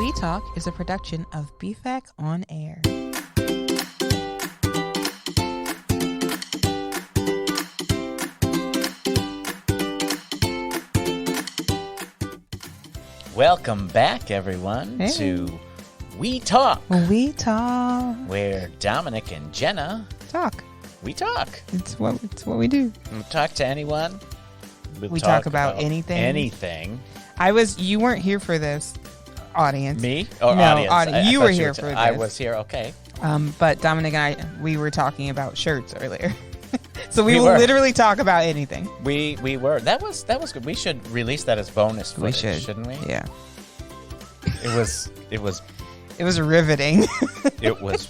We Talk is a production of BFAC On Air. Welcome back, everyone, to We Talk. We Talk. Where Dominic and Jenna Talk. We talk. It's what we do. We'll talk to anyone. We talk about anything. Anything. You weren't here for this, audience. Me? Or no, audience? You were here for this. I was here, okay. But Dominic and we were talking about shirts earlier. So we will literally talk about anything. We were. That was good. We should release that as bonus footage, shouldn't we? Yeah. It was riveting. It was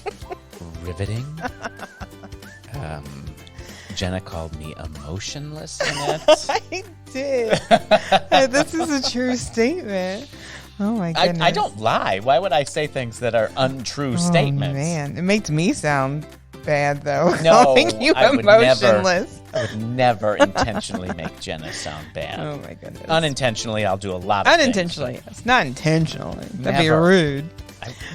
riveting. Jenna called me emotionless in it. I did. This is a true statement. Oh my goodness. I don't lie. Why would I say things that are untrue statements? Man, it makes me sound bad though. No, calling you I would emotionless. I would never intentionally make Jenna sound bad. Oh my goodness. Unintentionally, I'll do a lot of unintentionally. things. It's not intentionally. That'd be Never. rude.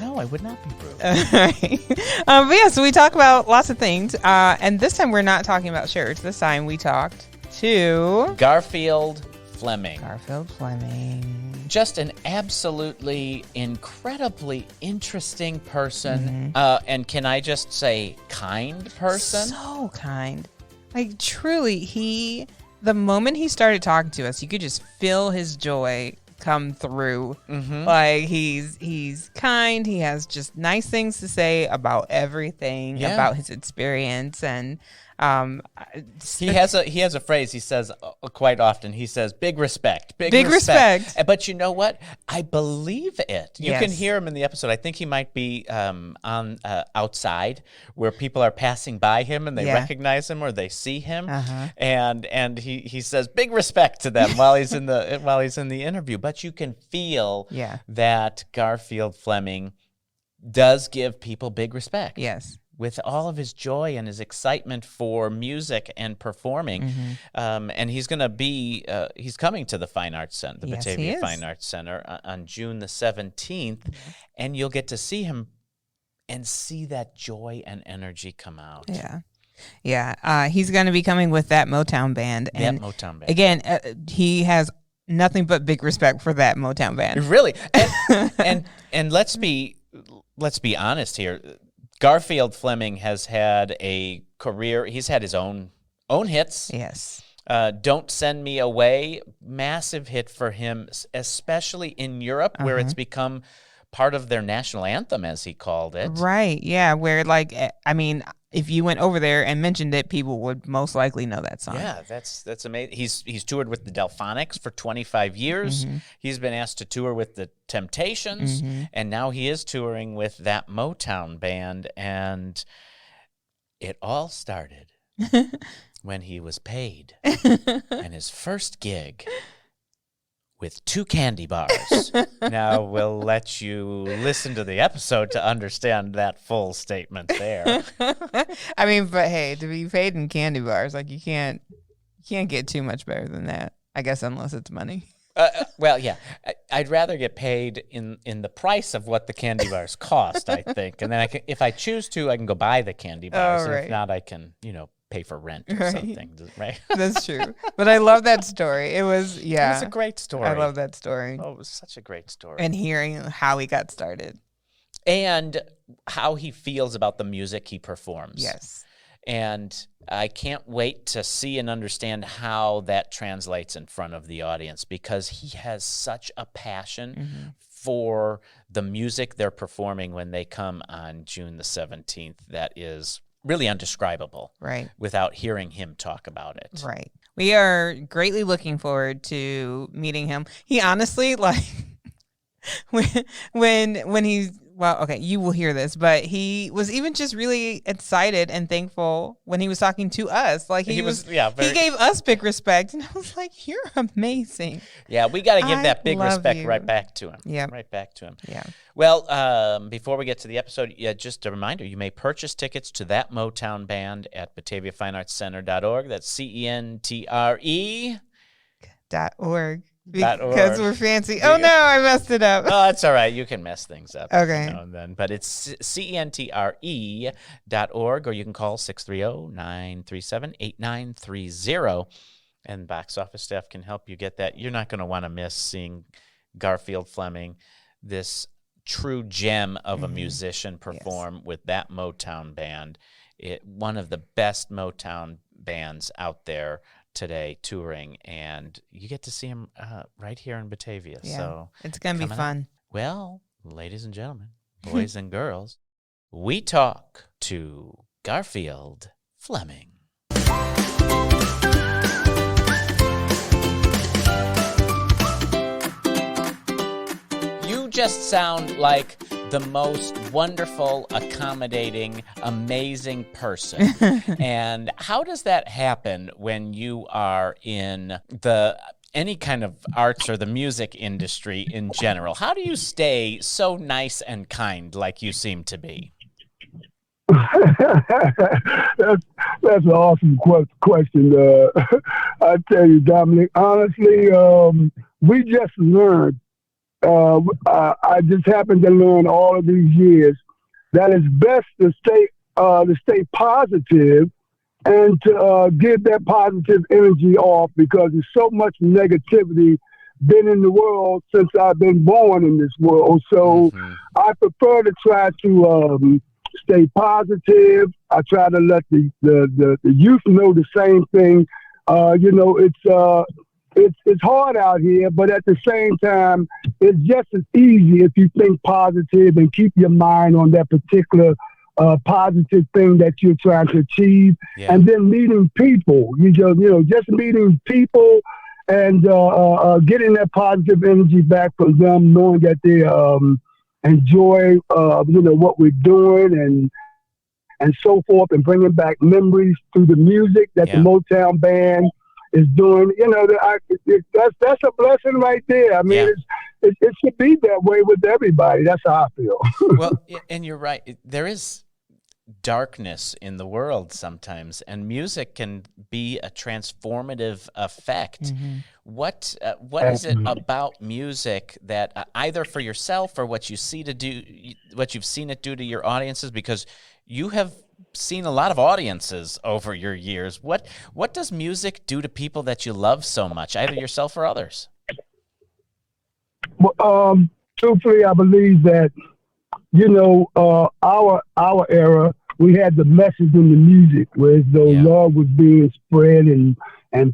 No, I would not be rude. Right. But yeah, so we talk about lots of things. And this time we're not talking about shirts. This time we talked to Garfield Flemming. Garfield Flemming. Just an absolutely incredibly interesting person. And can I just say kind person? So kind. Like truly, the moment he started talking to us, you could just feel his joy come through. Like he's kind. He has just nice things to say about everything, about his experience, and he has a phrase he says quite often. He says, "Big respect, big respect." But you know what? I believe it. You Yes. can hear him in the episode. I think he might be on outside where people are passing by him and they recognize him or they see him, and he says big respect to them while he's in the interview. But you can feel that Garfield Flemming does give people big respect. Yes. With all of his joy and his excitement for music and performing. And he's going to be, he's coming to the Fine Arts Center, the Batavia Fine Arts Center on June the 17th. And you'll get to see him and see that joy and energy come out. Yeah. Yeah. He's going to be coming with that Motown Band. And Motown Band. Again, he has nothing but big respect for that Motown Band. Really. And let's be honest here. Garfield Flemming has had a career. He's had his own hits. Yes. Don't Send Me Away, massive hit for him, especially in Europe, where it's become part of their national anthem, as he called it. Right. Yeah. Where, if you went over there and mentioned it, people would most likely know that song. Yeah, that's amazing. He's toured with the Delfonics for 25 years. He's been asked to tour with the Temptations, and now he is touring with that Motown Band. And it all started when he was paid, and his first gig with 2 candy bars. Now, we'll let you listen to the episode to understand that full statement there. I mean, but hey, to be paid in candy bars, like you can't get too much better than that, I guess, unless it's money. Well, yeah, I'd rather get paid in the price of what the candy bars cost, I think. And then if I choose to, I can go buy the candy bars. Right. And if not, I can, pay for rent or something, right? That's true. But I love that story. It was a great story. I love that story. Oh, it was such a great story. And hearing how he got started. And how he feels about the music he performs. Yes. And I can't wait to see and understand how that translates in front of the audience, because he has such a passion for the music they're performing when they come on June the 17th that is really undescribable, right? Without hearing him talk about it, right? We are greatly looking forward to meeting him. He honestly, when he's you will hear this, but he was even just really excited and thankful when he was talking to us. Like he gave us big respect, and I was like, "You're amazing." Yeah, we got to give that big respect right back to him. Yeah, right back to him. Yeah. Well, before we get to the episode, just a reminder: you may purchase tickets to that Motown Band at BataviaFineArtsCenter.org. That's CENTRE.org. Because we're fancy. Oh, no, I messed it up. Oh, that's all right. You can mess things up Okay. now and then. But it's centre.org, or you can call 630-937-8930. And box office staff can help you get that. You're not going to want to miss seeing Garfield Flemming, this true gem of a musician, perform with that Motown band. One of the best Motown bands out there today touring, and you get to see him right here in Batavia. Yeah, so it's going to be fun. Well, ladies and gentlemen, boys and girls, we talk to Garfield Flemming. You just sound like the most wonderful, accommodating, amazing person. And how does that happen when you are in any kind of arts or the music industry in general? How do you stay so nice and kind like you seem to be? That's an awesome question. I tell you, Dominic, honestly, we just learned. I just happened to learn all of these years that it's best to stay positive and to give that positive energy off, because there's so much negativity been in the world since I've been born in this world. So I prefer to try to stay positive. I try to let the youth know the same thing. It's hard out here, but at the same time, it's just as easy if you think positive and keep your mind on that particular positive thing that you're trying to achieve. Yeah. And then meeting people, just meeting people and getting that positive energy back from them, knowing that they enjoy what we're doing and so forth, and bringing back memories through the music that the Motown Band is doing. That's a blessing right there. I mean, it should be that way with everybody. That's how I feel. Well, and you're right. There is darkness in the world sometimes, and music can be a transformative effect. What is it about music that either for yourself or what you've seen it do to your audiences? Because you have seen a lot of audiences over your years. What does music do to people that you love so much, either yourself or others? Well, truthfully, I believe that our era, we had the message in the music, where though love was being spread and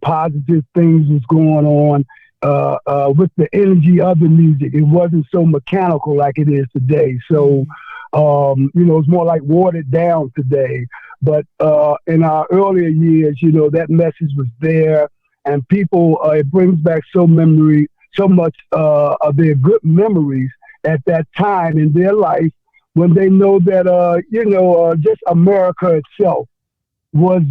positive things was going on with the energy of the music. It wasn't so mechanical like it is today. So. It's more like watered down today. But in our earlier years, that message was there, and people, it brings back so much of their good memories at that time in their life, when they know that, just America itself was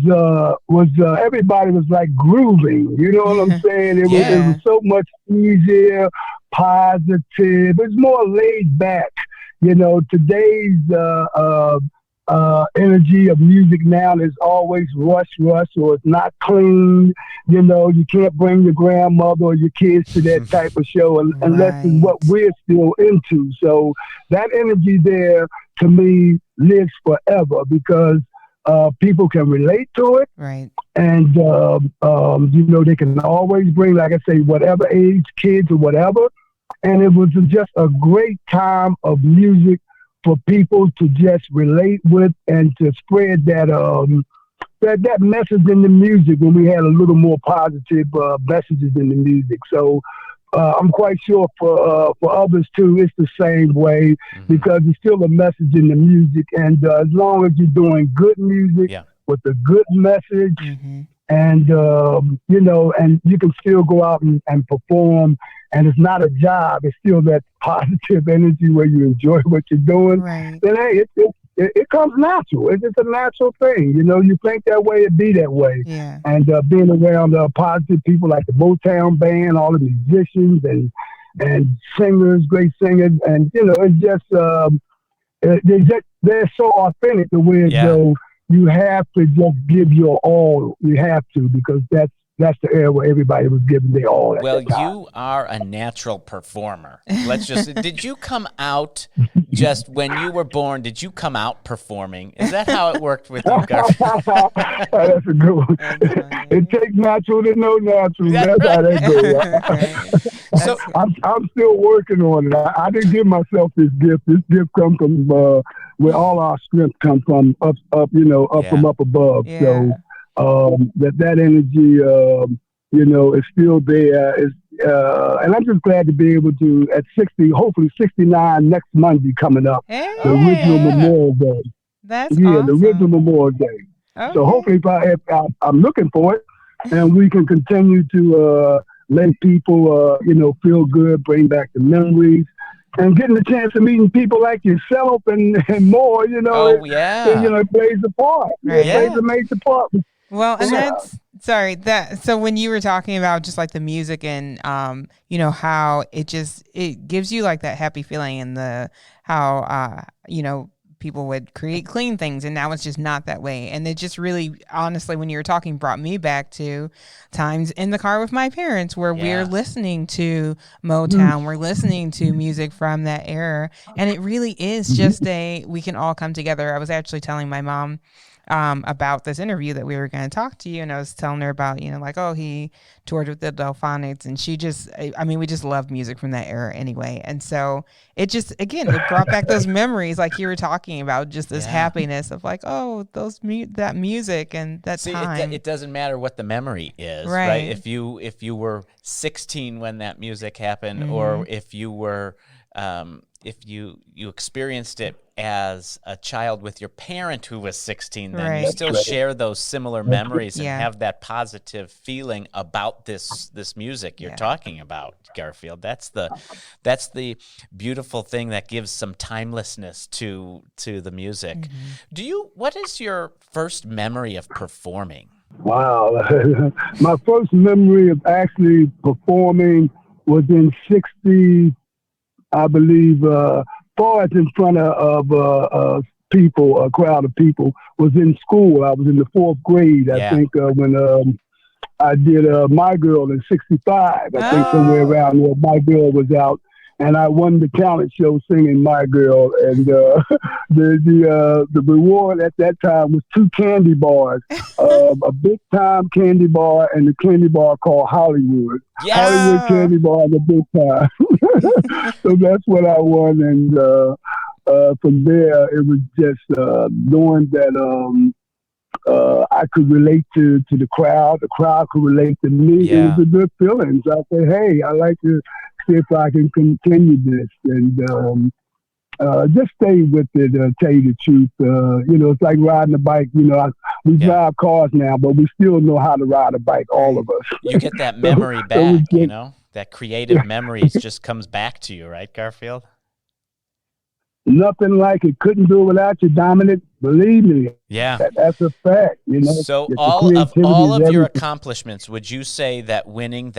everybody was like grooving. You know what I'm saying? It was so much easier, positive. It was more laid back. Today's energy of music now is always rush, or it's not clean. You can't bring your grandmother or your kids to that type of show unless it's what we're still into. So that energy there, to me, lives forever, because people can relate to it. Right. And, they can always bring, like I say, whatever age, kids or whatever. And it was just a great time of music for people to just relate with and to spread that message in the music, when we had a little more positive messages in the music. So I'm quite sure for others too, it's the same way, because it's still a message in the music. And as long as you're doing good music with a good message, and and you can still go out and perform. And it's not a job. It's still that positive energy where you enjoy what you're doing. Right. Then it comes natural. It's just a natural thing. You think that way, it be that way. Yeah. And being around positive people like the Motown Band, all the musicians and singers, great singers, and it's just they're so authentic the way as though you have to just give your all. You have to, because that's that's the era where everybody was giving their all at Well, that time. you are a natural performer. Did you come out just when you were born? Did you come out performing? Is that how it worked with you, Garfield? That's a good one. It takes natural to know natural. That's how that goes. So I'm still working on it. I didn't give myself this gift. This gift comes from where all our strength comes from, up from up above. Yeah. So that energy, is still there. And I'm just glad to be able to, at 60, hopefully 69 next Monday coming up, the original Memorial Day. That's awesome. The original Memorial Day. Okay. So hopefully, I'm looking for it, and we can continue to let people, feel good, bring back the memories, and getting the chance of meeting people like yourself and more. It plays a part. Right. It plays a major part. Well, and so when you were talking about just like the music and how it gives you like that happy feeling and how people would create clean things, and now it's just not that way. And it just really, honestly, when you were talking, brought me back to times in the car with my parents where we're listening to Motown, we're listening to music from that era, and it really is just we can all come together. I was actually telling my mom about this interview that we were going to talk to you, and I was telling her about, he toured with the Delfonics, and we just love music from that era anyway. And so it just, again, it brought back those memories like you were talking about, just this happiness of like, that music and that time. It doesn't matter what the memory is, right? If you were 16 when that music happened, or if you were, if you experienced it as a child with your parent who was 16, then you still share those similar memories and have that positive feeling about this music you're talking about, Garfield. That's the beautiful thing that gives some timelessness to the music. What is your first memory of performing? Wow. My first memory of actually performing was in 60, I believe, bars in front of people, a crowd of people, was in school. I was in the 4th grade, I think, when I did My Girl in 65. I think somewhere around there, My Girl was out, and I won the talent show singing My Girl. And the reward at that time was 2 candy bars, a big time candy bar and the candy bar called Hollywood. Hollywood candy bar and a big time. So that's what I won. And from there, it was just knowing that I could relate to the crowd. The crowd could relate to me. It was a good feeling. So I said, hey, I'd like to see if I can continue this. And just stay with it, tell you the truth. It's like riding a bike. We drive cars now, but we still know how to ride a bike, all of us. You get that memory back, that creative memory just comes back to you, right, Garfield? Nothing like it. Couldn't do it without you, Dominic. Believe me. Yeah. That's a fact. So all of your accomplishments, would you say that winning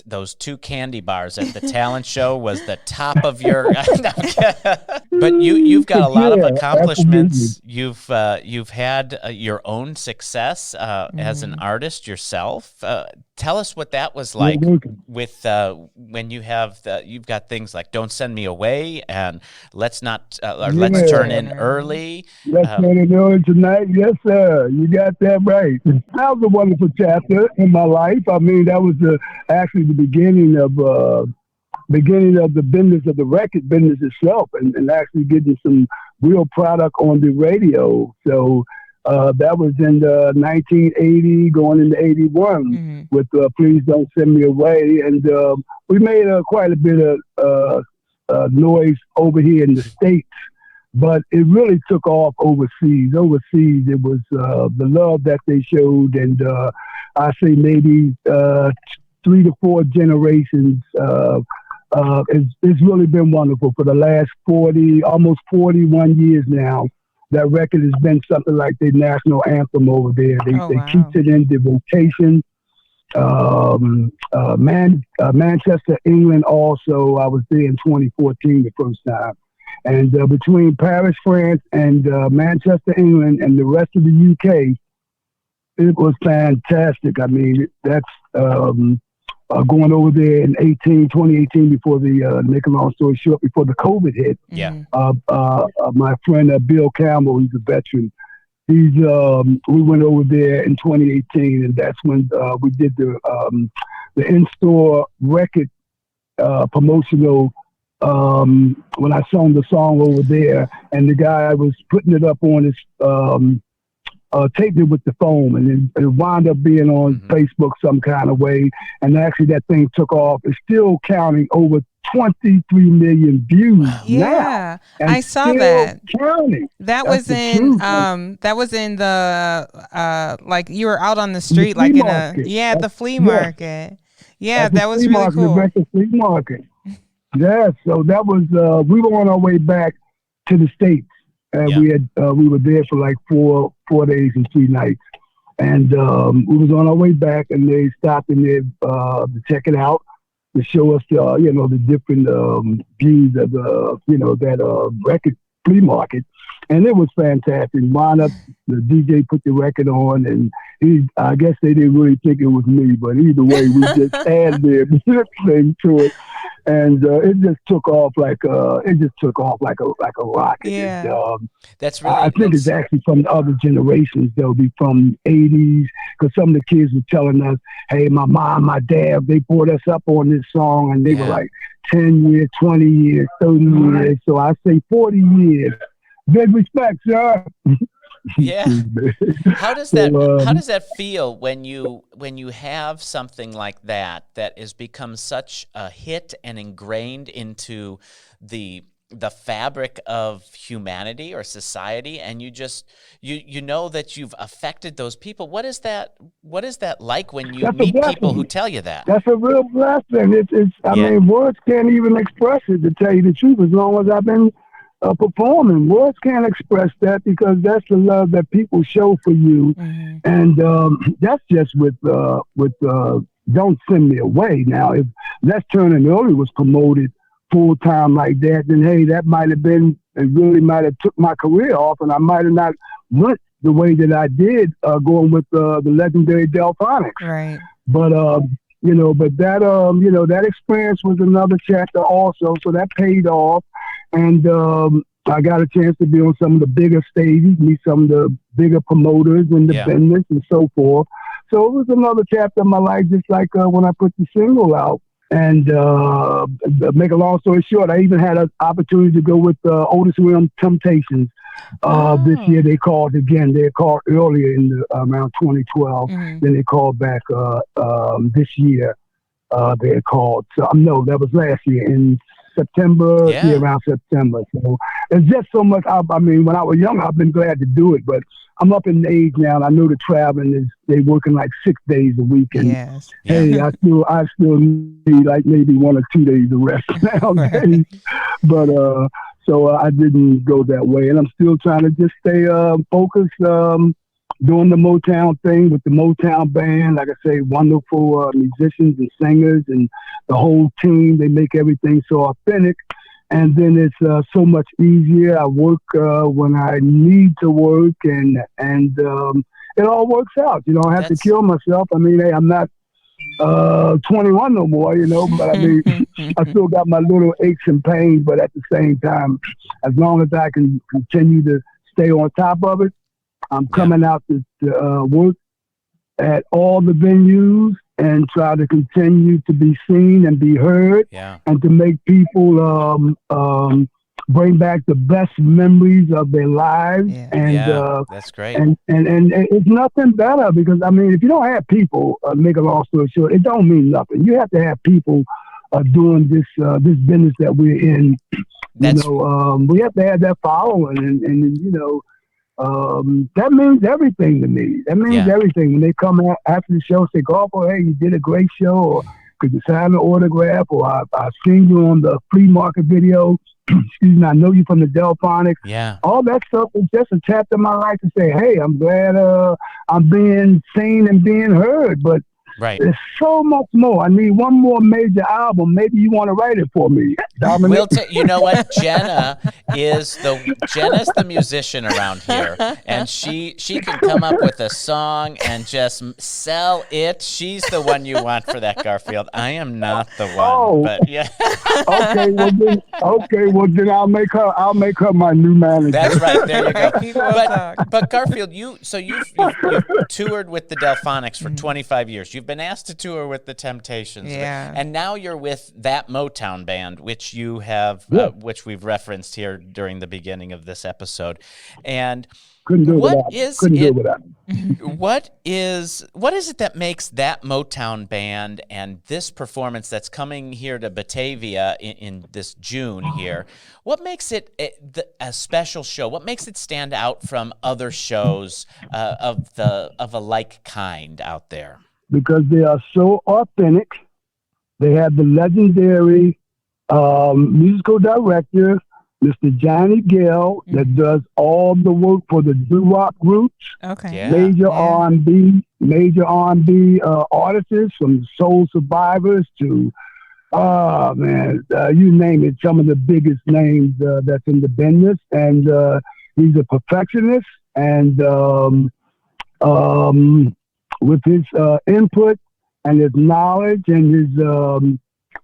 those 2 candy bars at the talent show was the top of your? But you've got a lot of accomplishments. Absolutely. You've had your own success as an artist yourself. Tell us what that was like with when you've got things like "Don't Send Me Away" and "Let's Turn In Early." Let's turn in early tonight. Yes, sir. You got that right. That was a wonderful chapter in my life. I mean, that was actually the beginning of the business of the record business itself, and actually getting some real product on the radio. So that was in 1980, going into 81 with "Please Don't Send Me Away," and we made quite a bit of noise over here in the States. But it really took off overseas. Overseas, it was the love that they showed, and I say maybe 3 to 4 generations. It's really been wonderful for the last almost 41 years now. That record has been something like their national anthem over there. They keep it in the rotation. Manchester, England also. I was there in 2014 the first time. And between Paris, France, and Manchester, England, and the rest of the UK, It was fantastic. I mean, that's going over there in 2018, before the, make a long story short, before the COVID hit. Yeah. My friend Bill Campbell, he's a veteran. We went over there in 2018, and that's when we did the in-store record promotional. When I sung the song over there, and the guy was putting it up on his taped it with the phone, and it wound up being on Facebook some kind of way. And actually, that thing took off. It's still counting over 23 million views. Yeah, now, I saw that. Counting. That was in the like you were out on the street, like in market. the flea market. Yeah, that was really cool. The flea market. Yeah, so that was we were on our way back to the States. We were there for like four days and 3 nights, and we was on our way back, and they stopped in there to check it out, to show us the different views of that record flea market, and it was fantastic. Wound up, the DJ put the record on, and I guess they didn't really think it was me, but either way, we just added there listening to it. And it just took off like a rocket. Yeah, that's really. I think it's actually from the other generations. They'll be from '80s, because some of the kids were telling us, "Hey, my mom, my dad, they brought us up on this song, and they were like 10 years, 20 years, 30 years." So I say 40 years. Big respect, sir. Yeah. How does that feel when you have something like that has become such a hit and ingrained into the fabric of humanity or society, and you know that you've affected those people? What is that like when you meet people who tell you that? That's a real blessing. I mean, words can't even express it, to tell you the truth. As long as I've been performing, words can't express that, because that's the love that people show for you. And that's just with Don't Send Me Away. Now, if Let's Turn and Early was promoted full time like that, then hey, that might have been, it really might have took my career off, and I might have not went the way that I did going with the legendary Delfonics. Right. But that experience was another chapter also, so that paid off. And I got a chance to be on some of the bigger stages, meet some of the bigger promoters in the business and so forth. So it was another chapter of my life, just like when I put the single out. And make a long story short, I even had an opportunity to go with Otis Williams' Temptations. This year they called again. They called earlier in around 2012. Then they called back this year. They called. So no, that was last year in September, around September. So it's just so much. I mean, when I was young, I've been glad to do it, but I'm up in age now, and I know the traveling they working like 6 days a week, and hey, I still need like maybe 1 or 2 days of rest nowadays. But so I didn't go that way, and I'm still trying to just stay focused. Doing the Motown thing with the Motown Band, like I say, wonderful musicians and singers, and the whole team. They make everything so authentic, and then it's so much easier. I work when I need to work, and it all works out. You know, I have to kill myself. I mean, hey, I'm not 21 no more, but I mean, I still got my little aches and pains, but at the same time, as long as I can continue to stay on top of it, I'm coming out to work at all the venues and try to continue to be seen and be heard, and to make people bring back the best memories of their lives. And that's great. And it's nothing better, because I mean, if you don't have people, make a long story short, it don't mean nothing. You have to have people doing this business that we're in. We have to have that following, and that means everything to me. That means everything. When they come out after the show, say, "Garfield, hey, you did a great show," or "Could you sign an autograph?" or "I've seen you on the flea market video." Excuse me, I know you from the Delfonics. Yeah. All that stuff is just a chapter in my life to say, hey, I'm glad I'm being seen and being heard. But Right. There's so much more. I need one more major album. Maybe you want to write it for me, Dominic. You know what? Jenna's the musician around here, and she can come up with a song and just sell it. She's the one you want for that, Garfield. I am not the one. Oh, but yeah. Well then I'll make her my new manager. That's right. There you go. But Garfield, you've toured with the Delfonics for 25 years. You've been asked to tour with the Temptations. Yeah. And now you're with that Motown band, which you have, which we've referenced here during the beginning of this episode. And what is it that makes that Motown band and this performance that's coming here to Batavia in this June here? What makes it a special show? What makes it stand out from other shows of a like kind out there? Because they are so authentic. They have the legendary musical director, Mr. Johnny Gill, that does all the work for the doo-wop groups. Okay. Yeah. Major R&B artists, from Soul Survivors to, you name it, some of the biggest names that's in the business. And he's a perfectionist, and with his input and his knowledge and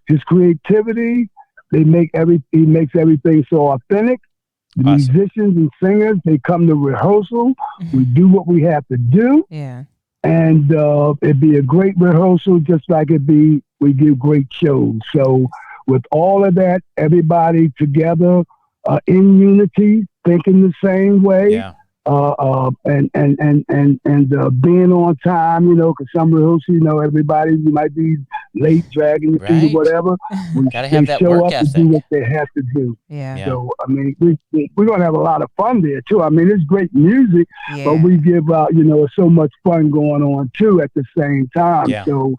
his creativity, he makes everything so authentic. The musicians and singers, they come to rehearsal. We do what we have to do. Yeah. And it'd be a great rehearsal, just like we give great shows. So with all of that, everybody together in unity, thinking the same way. Yeah. And being on time, because some rehearsals, everybody might be late, dragging your feet or whatever. Gotta have that show work up ethic. to do what they have to do. Yeah. So, I mean, we're going to have a lot of fun there, too. I mean, it's great music, but we give out, so much fun going on, too, at the same time. Yeah. So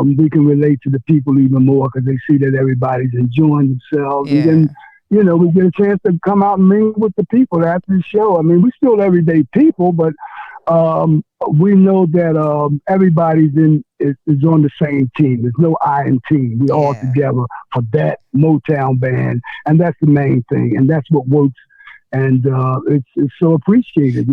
we can relate to the people even more because they see that everybody's enjoying themselves. Yeah. And then, we get a chance to come out and mingle with the people after the show. I mean, we're still everyday people, but we know that everybody's is on the same team. There's no I in team. We're all together for that Motown band, and that's the main thing, and that's what works. And it's so appreciated.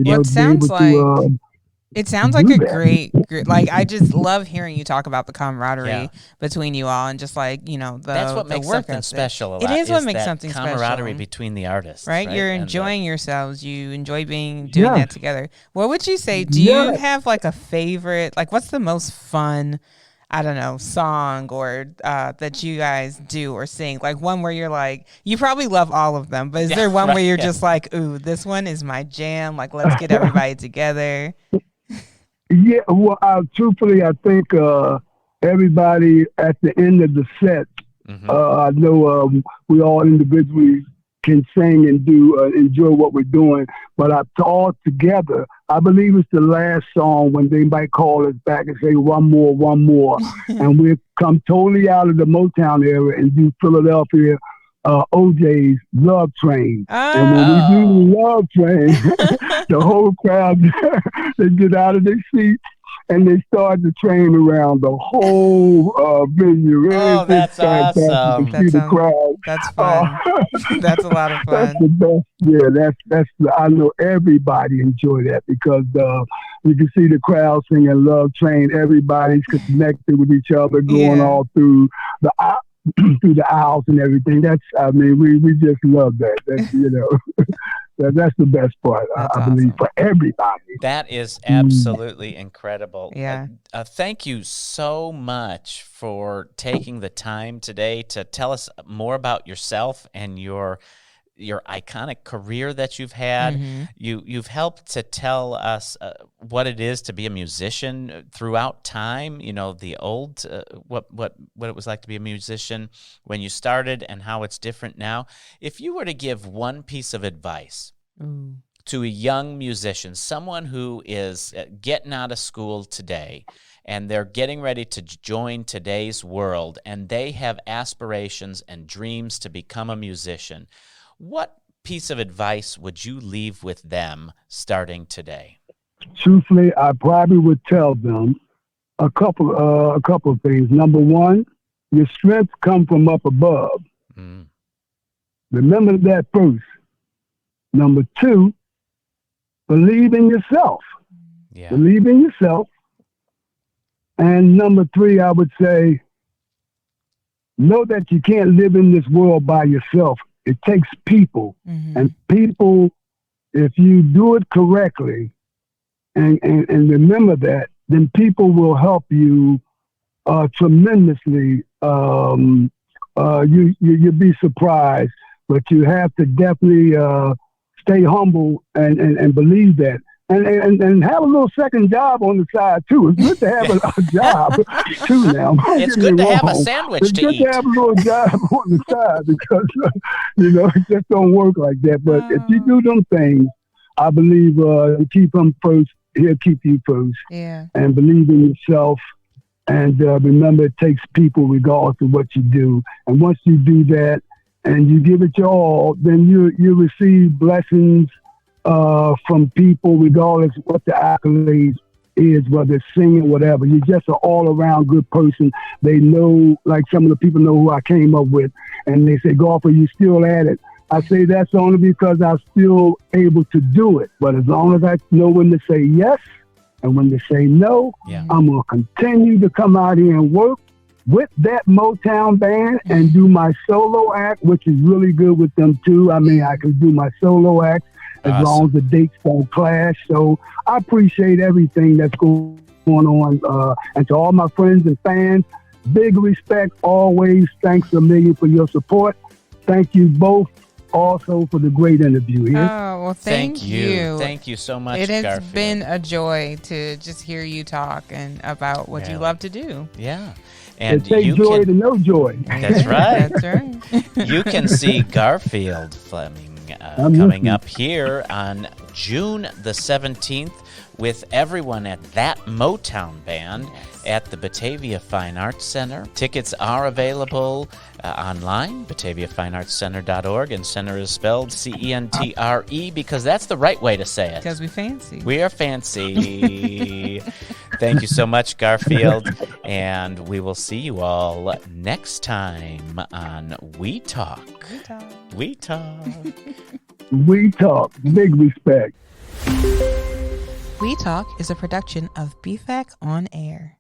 It sounds like a great, like, I just love hearing you talk about the camaraderie between you all, and just like, that's what makes something special. It is what makes something special. Camaraderie between the artists, right? You're enjoying yourselves. You enjoy doing that together. What would you say? Do you have like a favorite? Like, what's the most fun, I don't know, song or that you guys do or sing? Like one where you're like, you probably love all of them, but is there one where you're just like, ooh, this one is my jam. Like, let's get everybody together. Yeah, well, truthfully, I think everybody at the end of the set, I know we all individually can sing and do enjoy what we're doing, but all together, I believe it's the last song when they might call us back and say one more, and we'll come totally out of the Motown era and do Philadelphia OJ's Love Train. And when we do the Love Train, the whole crowd, they get out of their seats and they start the train around the whole venue. That's awesome. The crowd. That's fun. That's a lot of fun. That's the best. Yeah, I know everybody enjoy that because you can see the crowd singing Love Train. Everybody's connected with each other, going all through the aisles and everything. We just love that. That's the best part, I believe, for everybody. That is absolutely incredible. Yeah. Thank you so much for taking the time today to tell us more about yourself and your iconic career that you've had. You've helped to tell us what it is to be a musician throughout time. The old what it was like to be a musician when you started and how it's different now. If you were to give one piece of advice to a young musician, someone who is getting out of school today and they're getting ready to join today's world and they have aspirations and dreams to become a musician, what piece of advice would you leave with them starting today? Truthfully, I probably would tell them a couple of things. Number one, your strength comes from up above. Mm. Remember that first. Number two, believe in yourself. Yeah. Believe in yourself. And number three, I would say, know that you can't live in this world by yourself. It takes people. Mm-hmm. And people, if you do it correctly, and remember that, then people will help you tremendously. You'll be surprised, but you have to definitely stay humble and believe that. And have a little second job on the side too. It's good to have a job too. Now it's good to have a sandwich to eat. It's good to have a little job on the side because it just don't work like that. But if you do them things, I believe you keep them first. He'll keep you first. Yeah. And believe in yourself. And remember, it takes people regardless of what you do. And once you do that and you give it your all, then you receive blessings from people, regardless of what the accolades is, whether it's singing, whatever. You're just an all-around good person. They know, like some of the people know who I came up with, and they say, Garfield, you still at it. I say that's only because I'm still able to do it. But as long as I know when to say yes and when to say no, I'm going to continue to come out here and work with that Motown band and do my solo act, which is really good with them too. I mean, I can do my solo act as long as the dates don't clash. So I appreciate everything that's going on. And to all my friends and fans, big respect always. Thanks a million for your support. Thank you both also for the great interview here. Oh, well, thank you. Thank you so much, It has Garfield. been a joy to just hear you talk and about what you love to do. Yeah. And it takes joy to know joy. That's right. That's right. You can see Garfield Flemming coming up here on June the 17th with everyone at that Motown Band at the Batavia Fine Arts Center. Tickets are available online, bataviafineartscenter.org, and center is spelled C-E-N-T-R-E because that's the right way to say it. Because we fancy. We are fancy. Thank you so much, Garfield, and we will see you all next time on We Talk. We Talk. We Talk. Big respect. We Talk is a production of BFAC On Air.